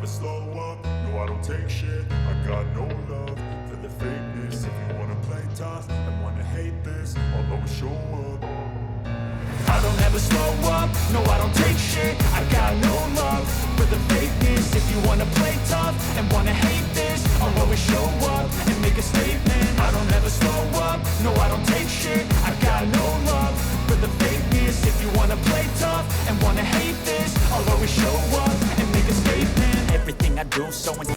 slow up, no I don't take shit. I got no love for the fakeness. If you wanna play tough and wanna hate this, I'll always show up. I don't ever slow up, no I don't take shit. I got no love for the fakeness. If you wanna play tough and wanna hate this, I'll always show up and make a statement. I don't ever slow up, no I don't take shit. I got no love for the fakeness. If you wanna play tough and wanna hate this, I'll always show up and make a statement. Everything I do so